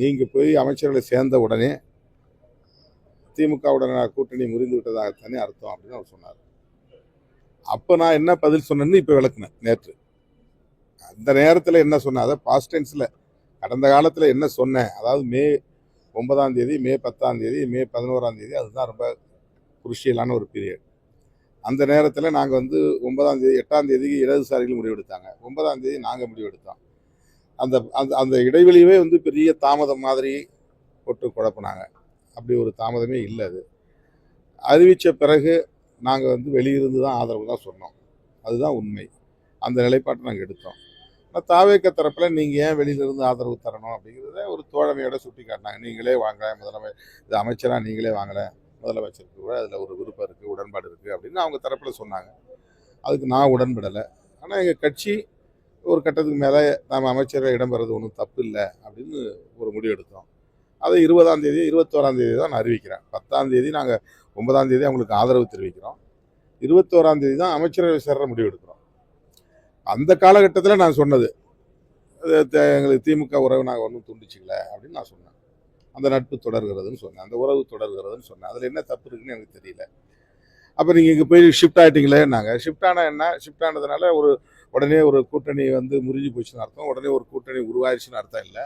நீங்கள் போய் அமைச்சர்களை சேர்ந்த உடனே திமுகவுடன் கூட்டணி முறிந்து விட்டதாகத்தானே அர்த்தம் அப்படின்னு அவர் சொன்னார். அப்போ நான் என்ன பதில் சொன்னேன்னு இப்போ விளக்குனேன். நேற்று அந்த நேரத்தில் என்ன சொன்னேன், அதை பாஸ்ட் டென்ஸில் கடந்த காலத்தில் என்ன சொன்னேன், அதாவது மே 9ஆம் தேதி, மே 10ஆம் தேதி, மே 11ஆம் தேதி, அதுதான் ரொம்ப குருஷியலான ஒரு பீரியட். அந்த நேரத்தில் நாங்கள் 9ஆம் தேதி 8ஆம் தேதிக்கு இடதுசாரிகள் முடிவெடுத்தாங்க, 9ஆம் தேதி நாங்கள் முடிவெடுத்தோம். அந்த அந்த அந்த இடைவெளியவே பெரிய தாமதம் மாதிரி போட்டு குழப்பினாங்க. அப்படி ஒரு தாமதமே இல்லை. அது அறிவித்த பிறகு நாங்கள் வெளியிருந்து தான் ஆதரவு தான் சொன்னோம். அதுதான் உண்மை. அந்த நிலைப்பாட்டை நாங்கள் எடுத்தோம். தாவேக்க தரப்பில் நீங்கள் ஏன் வெளியிலிருந்து ஆதரவு தரணும் அப்படிங்கிறத ஒரு தோழமையோட சுட்டி காட்டினாங்க. நீங்களே வாங்க, இது அமைச்சராக நீங்களே வாங்கலை, முதலமைச்சருக்கு கூட அதில் ஒரு விருப்பம் இருக்குது, உடன்பாடு இருக்குது அப்படின்னு அவங்க தரப்பில் சொன்னாங்க. அதுக்கு நான் உடன்படலை. ஆனால் எங்கள் கட்சி ஒரு கட்டத்துக்கு மேலே நாம் அமைச்சர்கள் இடம்பெறது ஒன்றும் தப்பு இல்லை அப்படின்னு ஒரு முடிவு எடுத்தோம். அதை 20ஆம் தேதி 21ஆம் தேதி தான் நான் அறிவிக்கிறேன். 10ஆம் தேதி நாங்கள் 9ஆம் தேதி அவங்களுக்கு ஆதரவு தெரிவிக்கிறோம். 21ஆம் தேதி தான் அமைச்சரவை சேர்ற முடிவு எடுக்கிறோம். அந்த காலகட்டத்தில் நான் சொன்னது, எங்களுக்கு திமுக உறவு நாங்கள் ஒன்றும் துண்டிச்சிக்கல அப்படின்னு நான் சொன்னேன். அந்த நட்பு தொடர்கிறதுன்னு சொன்னேன், அந்த உறவு தொடர்கிறதுன்னு சொன்னேன். அதில் என்ன தப்பு இருக்குன்னு எனக்கு தெரியல. அப்போ நீங்கள் இங்கே போய் ஷிஃப்ட் ஆகிட்டீங்களே. நாங்கள் ஷிஃப்ட் ஆனால் என்ன, ஷிஃப்ட் ஆனதுனால உடனே ஒரு கூட்டணி முறிஞ்சு போச்சுன்னு அர்த்தம், உடனே ஒரு கூட்டணி உருவாயிருச்சுன்னு அர்த்தம் இல்லை.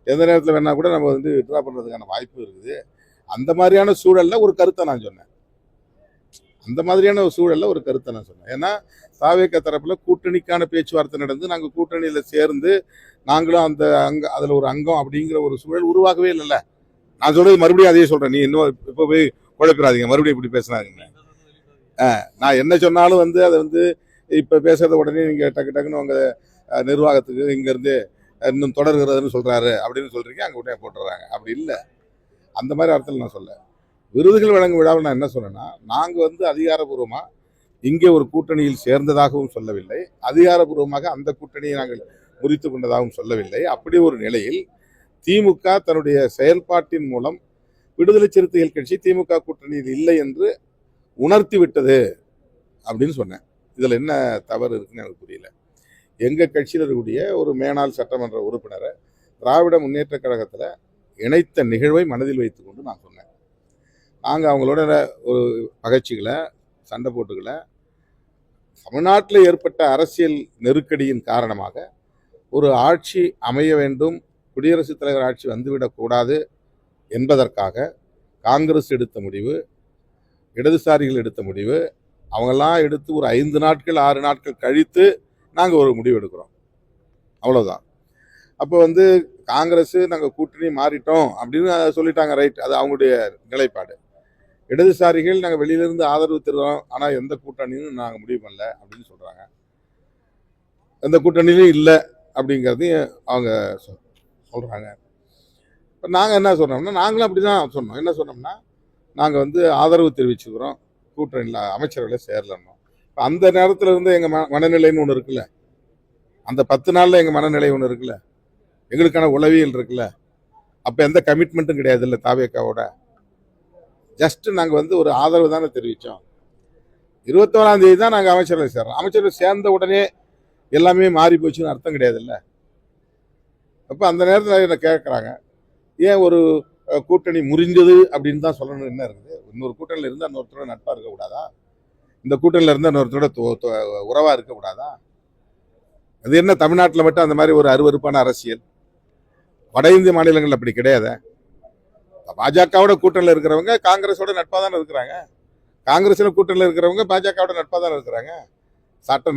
எந்த நேரத்தில் வேணால் கூட நம்ம வித்ட்ரா பண்ணுறதுக்கான வாய்ப்பு இருக்குது. அந்த மாதிரியான சூழலில் ஒரு கருத்தை நான் சொன்னேன். ஏன்னா தாவேக்க தரப்பில் கூட்டணிக்கான பேச்சுவார்த்தை நடந்து நாங்கள் கூட்டணியில் சேர்ந்து நாங்களும் அதில் ஒரு அங்கம் அப்படிங்கிற ஒரு சூழல் உருவாகவே இல்லைல்ல. நான் சொல்றது மறுபடியும் அதையே சொல்கிறேன். நீ இன்னும் இப்போ போய் குழப்பிடாதீங்க, மறுபடியும் இப்படி பேசினாங்க. நான் என்ன சொன்னாலும் அதை இப்போ பேசுறத உடனே நீங்கள் டக்குன்னு உங்கள் நிர்வாகத்துக்கு இங்கேருந்து இன்னும் தொடர்கிறதுன்னு சொல்கிறாரு அப்படின்னு சொல்கிறீங்க, அங்கே உடனே போட்டுறாங்க. அப்படி இல்லை, அந்த மாதிரி அர்த்தத்தில் நான் சொல்ல. விருதுகள் வழங்கும் விழாவில் நான் என்ன சொன்னேன்னா, நாங்கள் அதிகாரபூர்வமாக இங்கே ஒரு கூட்டணியில் சேர்ந்ததாகவும் சொல்லவில்லை, அதிகாரபூர்வமாக அந்த கூட்டணியை நாங்கள் முறித்து கொண்டதாகவும் சொல்லவில்லை. அப்படி ஒரு நிலையில் திமுக தன்னுடைய செயல்பாட்டின் மூலம் விடுதலை சிறுத்தைகள் கட்சி திமுக கூட்டணியில் இல்லை என்று உணர்த்தி விட்டது அப்படின்னு சொன்னேன். இதில் என்ன தவறு இருக்குன்னு எனக்கு புரியல. எங்கள் கட்சியில் இருக்கக்கூடிய ஒரு மேனாள் சட்டமன்ற உறுப்பினரை திராவிட முன்னேற்ற கழகத்தில் இணைத்த நிகழ்வை மனதில் வைத்து கொண்டு நான் சொன்னேன். நாங்கள் அவங்களோட ஒரு பகச்சிகளை, சண்டை போட்டுகளை, தமிழ்நாட்டில் ஏற்பட்ட அரசியல் நெருக்கடியின் காரணமாக ஒரு ஆட்சி அமைய வேண்டும், குடியரசுத் தலைவர் ஆட்சி வந்துவிடக்கூடாது என்பதற்காக காங்கிரஸ் எடுத்த முடிவு, இடதுசாரிகள் எடுத்த முடிவு, அவங்கெல்லாம் எடுத்து ஒரு 5 நாட்கள் 6 நாட்கள் கழித்து நாங்கள் ஒரு முடிவு எடுக்கிறோம். அவ்வளோதான். அப்போ காங்கிரஸ் நாங்கள் கூட்டணி மாறிட்டோம் அப்படின்னு சொல்லிட்டாங்க. ரைட், அது அவங்களுடைய நிலைப்பாடு. இடதுசாரிகள் நாங்கள் வெளியிலிருந்து ஆதரவு தருவோம், ஆனால் எந்த கூட்டணியும் நாங்கள் முடிவு பண்ணல அப்படின்னு சொல்கிறாங்க. எந்த கூட்டணியிலும் இல்லை அப்படிங்கிறதையும் அவங்க சொல்கிறாங்க. இப்போ நாங்கள் என்ன சொன்னோம்னா, நாங்களும் அப்படி தான் சொன்னோம். என்ன சொன்னோம்னா, நாங்கள் ஆதரவு தெரிவிச்சுக்கிறோம், கூட்டணியில் அமைச்சர்களை சேரலன்னோம். இப்போ அந்த நேரத்தில் இருந்து எங்கள் மனநிலைன்னு ஒன்று இருக்குல்ல, அந்த 10 நாளில் எங்கள் மனநிலை ஒன்று இருக்குல்ல, எங்களுக்கான உளவியல் இருக்குல்ல. அப்போ எந்த கமிட்மெண்ட்டும் கிடையாது இல்லை தாவேக்காவோட. ஜஸ்ட் நாங்கள் ஒரு ஆதரவு தானே தெரிவித்தோம். 21ஆம் தேதி தான் நாங்கள் அமைச்சரவை சேர்றோம். அமைச்சரவை சேர்ந்த உடனே எல்லாமே மாறி போச்சுன்னு அர்த்தம் கிடையாது இல்லை. அப்போ அந்த நேரத்தில் என்ன கேட்குறாங்க, ஏன் ஒரு கூட்டணி முறிஞ்சது அப்படின்னு தான் சொல்லணும். என்ன இருக்குது, இன்னொரு கூட்டணியில் இருந்தால் இன்னொருத்தரோட நட்பாக இருக்கக்கூடாதா? இந்த கூட்டணியில் இருந்தால் இன்னொருத்தரோட உறவாக இருக்கக்கூடாதா? அது என்ன தமிழ்நாட்டில் மட்டும் அந்த மாதிரி ஒரு அருவருப்பான அரசியல்? வட இந்திய மாநிலங்கள் அப்படி கிடையாது. பாஜகவோட கூட்டணியில் இருக்கிறவங்க காங்கிரஸோட நட்பாக தானே இருக்கிறாங்க. காங்கிரஸில் கூட்டணியில் இருக்கிறவங்க பாஜகவோட நட்பாக தானே இருக்கிறாங்க.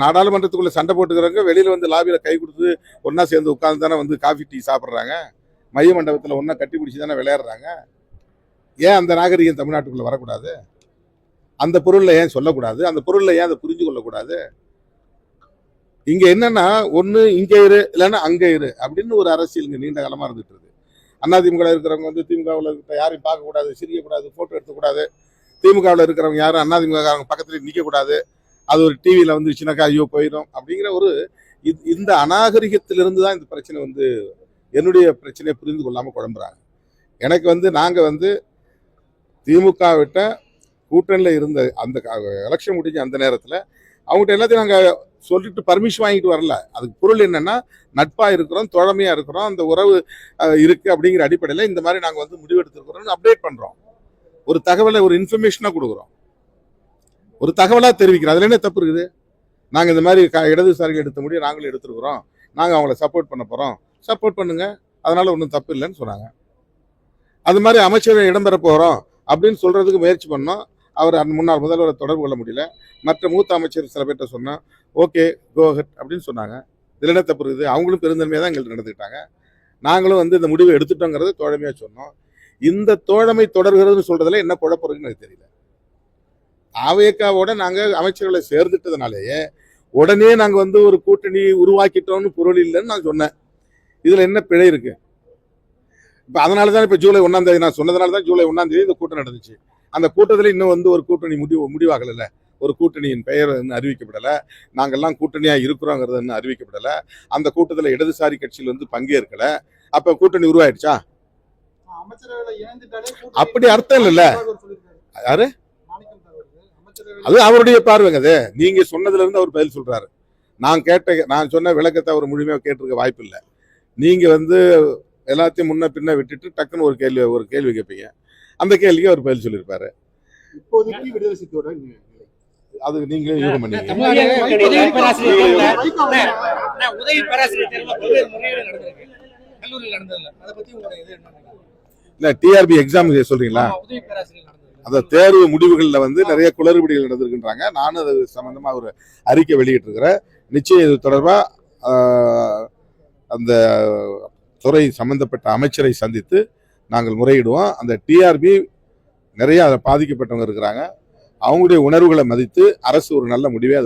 நாடாளுமன்றத்துக்குள்ள சண்டை போட்டுக்கிறவங்க வெளியில் லாபியில் கை கொடுத்து ஒன்றா சேர்ந்து உட்கார்ந்து தானே காஃபி டீ சாப்பிட்றாங்க. மைய மண்டபத்தில் ஒன்றா கட்டி பிடிச்சி தானே விளையாடுறாங்க. ஏன் அந்த நாகரிகம் தமிழ்நாட்டுக்குள்ளே வரக்கூடாது? அந்த பொருளில் ஏன் சொல்லக்கூடாது? அந்த பொருளில் ஏன் அதை புரிஞ்சு கொள்ளக்கூடாது? இங்கே என்னன்னா, ஒன்று இங்கே இரு, இல்லைன்னா அங்கே இரு அப்படின்னு ஒரு அரசியல் இங்கே நீண்ட காலமாக இருந்துட்டு இருக்கு. அதிமுக இருக்கிறவங்க திமுகவில் இருக்கிற யாரையும் பார்க்கக்கூடாது, சிரிக்கக்கூடாது, ஃபோட்டோ எடுத்துக்கூடாது. திமுகவில் இருக்கிறவங்க யாரும் அதிமுக பக்கத்தில் நிற்கக்கூடாது. அது ஒரு டிவியில் வந்துச்சுனாக்கா ஐயோ போயிடும் அப்படிங்கிற ஒரு இந்த அநாகரிகத்திலிருந்து தான் இந்த பிரச்சனை என்னுடைய பிரச்சனையை புரிந்து கொள்ளாமல் குழம்புறாங்க. எனக்கு நாங்கள் திமுக விட்ட கூட்டணியில் இருந்த அந்த எலெக்ஷன் முடிஞ்ச அந்த நேரத்தில் அவங்ககிட்ட எல்லாத்தையும் நாங்கள் சொல்லிட்டு பர்மிஷன் வாங்கிட்டு வரல. அதுக்கு பொருள் என்னன்னா, நட்பா இருக்கிறோம், தோழமையா இருக்கிறோம், அந்த உறவு இருக்கு அப்படிங்கிற அடிப்படையில் இந்த மாதிரி நாங்கள் வந்து முடிவெடுத்திருக்கிறோம், அப்டேட் பண்றோம். ஒரு தகவலை ஒரு இன்ஃபர்மேஷனா கொடுக்குறோம், ஒரு தகவலா தெரிவிக்கிறோம். அதுல என்ன தப்பு இருக்குது? நாங்க இந்த மாதிரி இடதுசாரிகள் எடுத்த முடியும் நாங்களும் எடுத்திருக்கிறோம், நாங்க அவங்கள சப்போர்ட் பண்ண போறோம், சப்போர்ட் பண்ணுங்க, அதனால ஒன்றும் தப்பு இல்லைன்னு சொன்னாங்க. அது மாதிரி அமைச்சர்கள் இடம்பெற போறோம் அப்படின்னு சொல்றதுக்கு முயற்சி பண்ணோம். அவர் முன்னாள் முதல்வரை தொடர்பு கொள்ள முடியல. மற்ற மூத்த அமைச்சர் சில பேர்ட்ட சொன்னா ஓகே கோ ஹெட் அப்படின்னு சொன்னாங்க. இதுல என்ன தப்பு இருக்குது? அவங்களும் பெருந்தன்மையா தான் எங்களுக்கு நடந்துக்கிட்டாங்க. நாங்களும் வந்து இந்த முடிவை எடுத்துட்டோங்கிறத தோழமையா சொன்னோம். இந்த தோழமை தொடர்கிறதுன்னு சொல்றதுல என்ன குழப்பம் இருக்குன்னு எனக்கு தெரியல. AVKவோட நாங்க அமைச்சர்களை சேர்ந்துட்டதுனாலேயே உடனே நாங்க வந்து ஒரு கூட்டணி உருவாக்கிட்டோம்னு பொருள் இல்லைன்னு நான் சொன்னேன். இதுல என்ன பிழை இருக்கு? இப்ப அதனாலதான் இப்ப ஜூலை 1ஆம் தேதி நான் சொன்னதுனாலதான் ஜூலை 1ஆம் தேதி இந்த கூட்டம் நடந்துச்சு. அந்த கூட்டத்தில் இன்னும் வந்து ஒரு கூட்டணி முடிவாகல, ஒரு கூட்டணியின் பெயர் அறிவிக்கப்படல, நாங்கெல்லாம் கூட்டணியா இருக்கிறோங்கிறது அறிவிக்கப்படல, அந்த கூட்டத்தில் இடதுசாரி கட்சியில் வந்து பங்கேற்கல. அப்ப கூட்டணி உருவாயிடுச்சா? அப்படி அர்த்தம் இல்ல. யாரு? அது அவருடைய பார்வைங்க. அது நீங்க சொன்னதுல இருந்து அவர் பதில் சொல்றாரு. நான் சொன்ன விளக்கத்தை அவர் முழுமையா கேட்டிருக்க வாய்ப்பு இல்லை. நீங்க வந்து எல்லாத்தையும் முன்ன பின்ன விட்டுட்டு டக்குன்னு ஒரு கேள்வி கேட்பீங்க. அந்த கேள்விக்கு அவர் பதில் சொல்லியிருப்பாரு. இப்போதைக்கு விடுதலை சிறுத்தையோட அது நீங்களே யூகம் பண்ணீங்க. டிஆர்பி எக்ஸாம் சொல்றீங்களா? அந்த தேர்வு முடிவுகள்ல வந்து நிறைய குளறுபடிகள் நடந்திருக்கின்றாங்க. நானும் அது சம்பந்தமா ஒரு அறிக்கை வெளியிட்டு இருக்கிறேன். நிச்சயம் இது தொடர்பா அந்த துறை சம்பந்தப்பட்ட அமைச்சரை சந்தித்து நாங்கள் முறையிடுவோம். அந்த டிஆர்பி நிறைய பாதிக்கப்பட்டவங்க இருக்கிறாங்க. அவங்களுடைய உணர்வுகளை மதித்து அரசு ஒரு நல்ல முடிவை